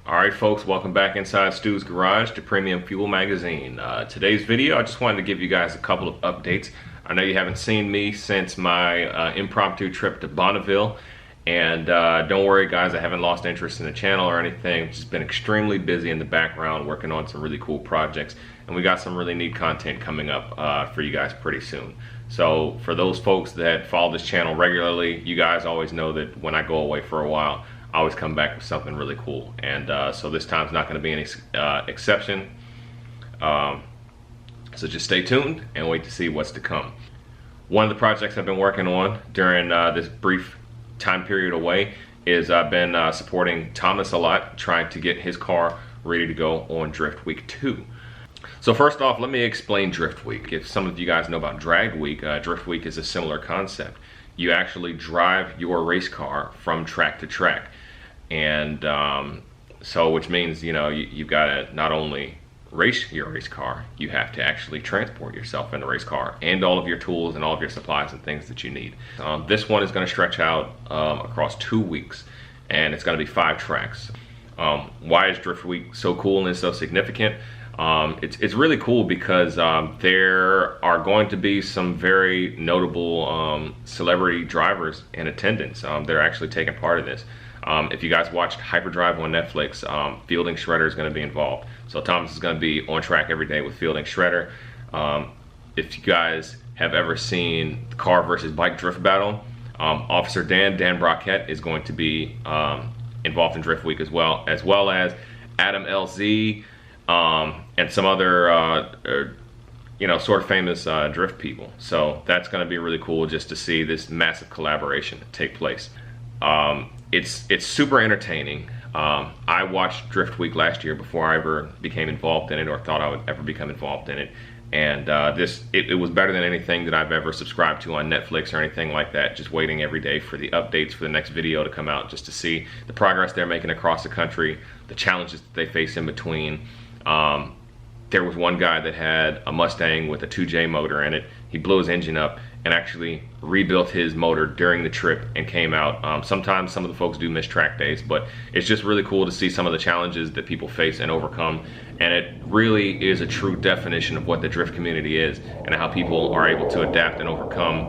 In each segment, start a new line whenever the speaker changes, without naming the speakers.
Alright folks, welcome back inside Stu's Garage to Premium Fuel Magazine. Today's video, I just wanted to give you guys a couple of updates. I know you haven't seen me since my impromptu trip to Bonneville, and don't worry guys, I haven't lost interest in the channel or anything. I've just been extremely busy in the background working on some really cool projects, and we got some really neat content coming up for you guys pretty soon. So for those folks that follow this channel regularly, you guys always know that when I go away for a while, I always come back with something really cool, and so this time's not going to be any exception. So just stay tuned and wait to see what's to come. One of the projects I've been working on during this brief time period away is I've been supporting Thomas a lot, trying to get his car ready to go on Drift Week 2. So first off, let me explain Drift Week. If some of you guys know about Drag Week, Drift Week is a similar concept. You actually drive your race car from track to track. And so which means, you know, you've got to not only race your race car, you have to actually transport yourself in the race car and all of your tools and all of your supplies and things that you need. This one is going to stretch out across 2 weeks, and it's going to be 5 tracks. Why is Drift Week so cool and so significant? It's really cool because there are going to be some very notable celebrity drivers in attendance. They're actually taking part in this. If you guys watched Hyperdrive on Netflix, Fielding Shredder is going to be involved. So Thomas is going to be on track every day with Fielding Shredder. If you guys have ever seen the car versus bike drift battle, Officer Dan Brockett is going to be involved in Drift Week as well as Adam LZ and some other you know, sort of famous drift people. So that's going to be really cool just to see this massive collaboration take place. It's super entertaining. I watched Drift Week last year before I ever became involved in it or thought I would ever become involved in it. And it was better than anything that I've ever subscribed to on Netflix or anything like that. Just waiting every day for the updates for the next video to come out, just to see the progress they're making across the country, the challenges that they face in between. There was one guy that had a Mustang with a 2J motor in it. He blew his engine up and actually rebuilt his motor during the trip and came out. Sometimes some of the folks do miss track days, but it's just really cool to see some of the challenges that people face and overcome. And it really is a true definition of what the drift community is and how people are able to adapt and overcome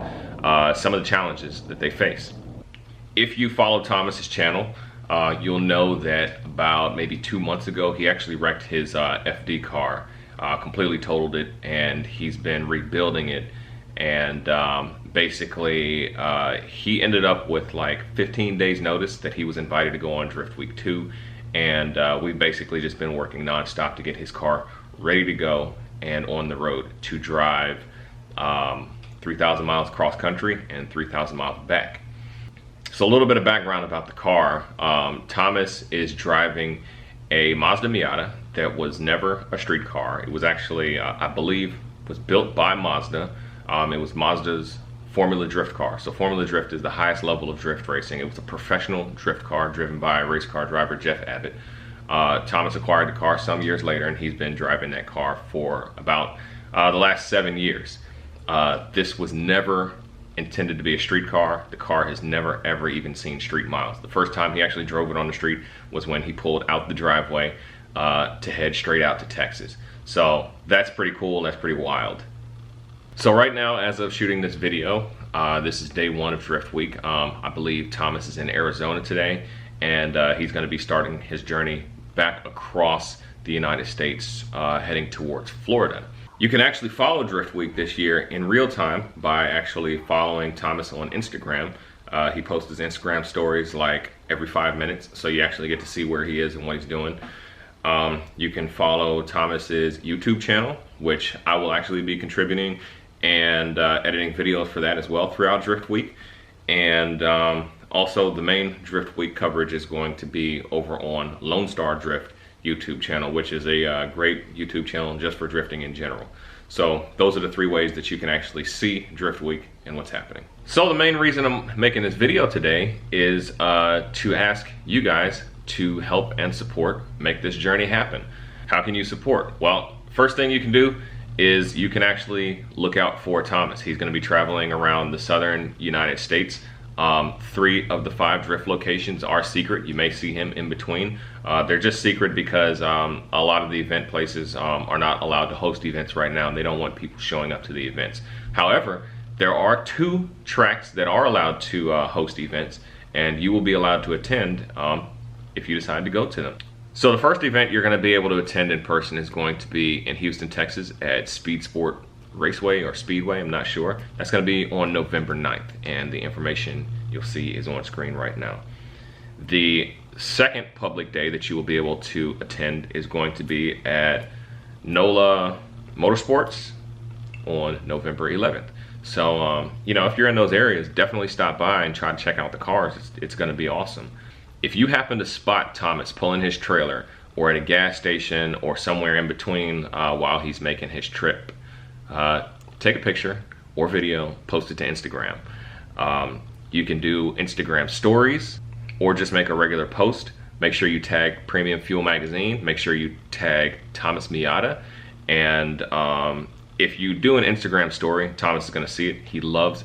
some of the challenges that they face. If you follow Thomas's channel, you'll know that about maybe 2 months ago, he actually wrecked his FD car, completely totaled it, and he's been rebuilding it. And basically he ended up with like 15 days notice that he was invited to go on Drift Week 2, and we've basically just been working non-stop to get his car ready to go and on the road to drive 3,000 miles cross country and 3,000 miles back. So a little bit of background about the car. Thomas is driving a Mazda Miata that was never a street car. It was actually, I believe, was built by Mazda. It was Mazda's Formula Drift car. So Formula Drift is the highest level of drift racing. It was a professional drift car driven by race car driver Jeff Abbott. Thomas acquired the car some years later, and he's been driving that car for about the last 7 years. This was never intended to be a street car. The car has never ever even seen street miles. The first time he actually drove it on the street was when he pulled out the driveway to head straight out to Texas. So that's pretty cool, and that's pretty wild. So right now, as of shooting this video, this is day 1 of Drift Week. I believe Thomas is in Arizona today, and he's going to be starting his journey back across the United States, heading towards Florida. You can actually follow Drift Week this year in real time by actually following Thomas on Instagram. He posts his Instagram stories like every 5 minutes, so you actually get to see where he is and what he's doing. You can follow Thomas's YouTube channel, which I will actually be contributing and editing videos for that as well throughout Drift Week. And also the main Drift Week coverage is going to be over on Lone Star Drift YouTube channel, which is a great YouTube channel just for drifting in general. So those are the 3 ways that you can actually see Drift Week and what's happening. So the main reason I'm making this video today is to ask you guys to help and support make this journey happen. How can you support? Well, first thing you can do is you can actually look out for Thomas. He's going to be traveling around the southern United States 3 of the 5 drift locations are secret. You may see him in between. They're just secret because a lot of the event places are not allowed to host events right now, and they don't want people showing up to the events. However, there are 2 tracks that are allowed to host events, and you will be allowed to attend if you decide to go to them. So the first event you're going to be able to attend in person is going to be in Houston, Texas at Speed Sport Raceway or Speedway, I'm not sure. That's going to be on November 9th, and the information you'll see is on screen right now. The second public day that you will be able to attend is going to be at NOLA Motorsports on November 11th. So, you know, if you're in those areas, definitely stop by and try to check out the cars. It's going to be awesome. If you happen to spot Thomas pulling his trailer or at a gas station or somewhere in between while he's making his trip, take a picture or video, post it to Instagram. You can do Instagram stories or just make a regular post. Make sure you tag Premium Fuel Magazine. Make sure you tag Thomas Miata. And if you do an Instagram story, Thomas is going to see it. He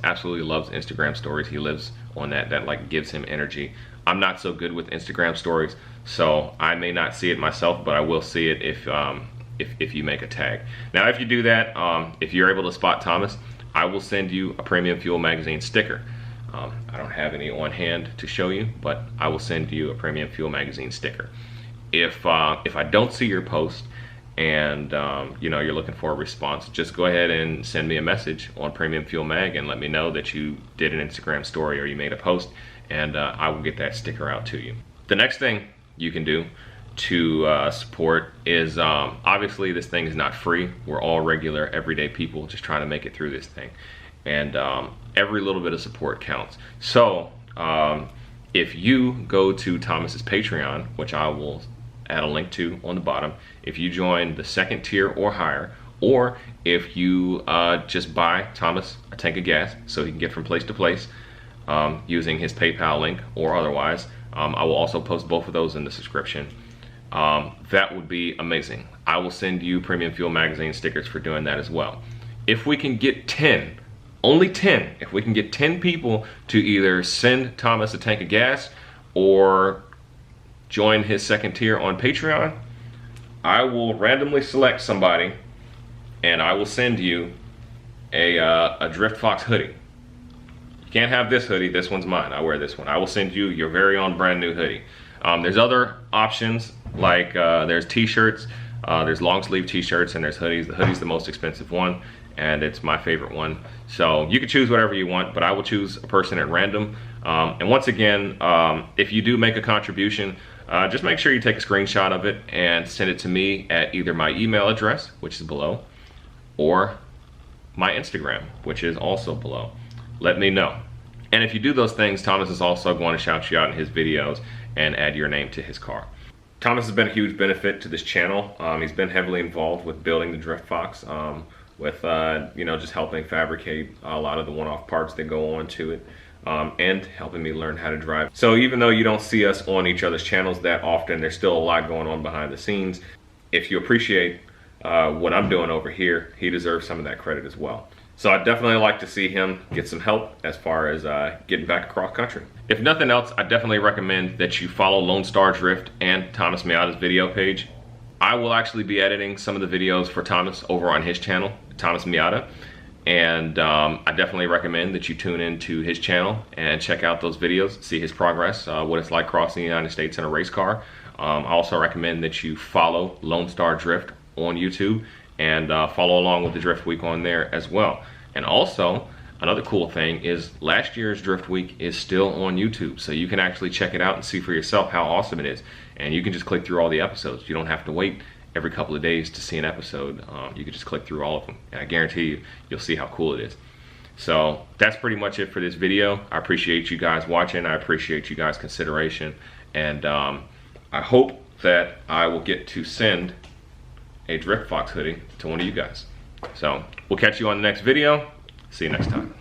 absolutely loves Instagram stories. He lives on that. That like gives him energy. I'm not so good with Instagram stories, so I may not see it myself, but I will see it if you make a tag. Now, if you do that, if you're able to spot Thomas, I will send you a Premium Fuel Magazine sticker. I don't have any on hand to show you, but I will send you a Premium Fuel Magazine sticker. If I don't see your post and you know, you're looking for a response, just go ahead and send me a message on Premium Fuel Mag and let me know that you did an Instagram story or you made a post, and I will get that sticker out to you. The next thing you can do to support is obviously this thing is not free. We're all regular everyday people just trying to make it through this thing, and every little bit of support counts. So if you go to Thomas's Patreon, which I will add a link to on the bottom, if you join the 2nd tier or higher, or if you just buy Thomas a tank of gas so he can get from place to place using his PayPal link or otherwise, I will also post both of those in the description. That would be amazing. I will send you Premium Fuel Magazine stickers for doing that as well. If we can get 10, only 10, if we can get 10 people to either send Thomas a tank of gas or join his 2nd tier on Patreon, I will randomly select somebody and I will send you a Drift Fox hoodie. You can't have this hoodie, this one's mine, I wear this one. I will send you your very own brand new hoodie. There's other options, like there's t-shirts, there's long sleeve t-shirts, and there's hoodies. The hoodie's the most expensive one, and it's my favorite one. So you can choose whatever you want, but I will choose a person at random. And once again, if you do make a contribution, just make sure you take a screenshot of it and send it to me at either my email address, which is below, or my Instagram, which is also below. Let me know. And if you do those things, Thomas is also going to shout you out in his videos and add your name to his car. Thomas has been a huge benefit to this channel. He's been heavily involved with building the Drift Fox, with you know, just helping fabricate a lot of the one-off parts that go on to it, and helping me learn how to drive. So even though you don't see us on each other's channels that often, there's still a lot going on behind the scenes. If you appreciate what I'm doing over here, he deserves some of that credit as well. So I'd definitely like to see him get some help as far as getting back across country. If nothing else, I definitely recommend that you follow Lone Star Drift and Thomas Miata's video page. I will actually be editing some of the videos for Thomas over on his channel, Thomas Miata. And I definitely recommend that you tune into his channel and check out those videos, see his progress, what it's like crossing the United States in a race car. I also recommend that you follow Lone Star Drift on YouTube and follow along with the Drift Week on there as well. And also, another cool thing is last year's Drift Week is still on YouTube, so you can actually check it out and see for yourself how awesome it is. And you can just click through all the episodes. You don't have to wait every couple of days to see an episode. You can just click through all of them, and I guarantee you, you'll see how cool it is. So that's pretty much it for this video. I appreciate you guys watching. I appreciate you guys' consideration, and I hope that I will get to send a Drift Fox hoodie to one of you guys. So we'll catch you on the next video. See you next time.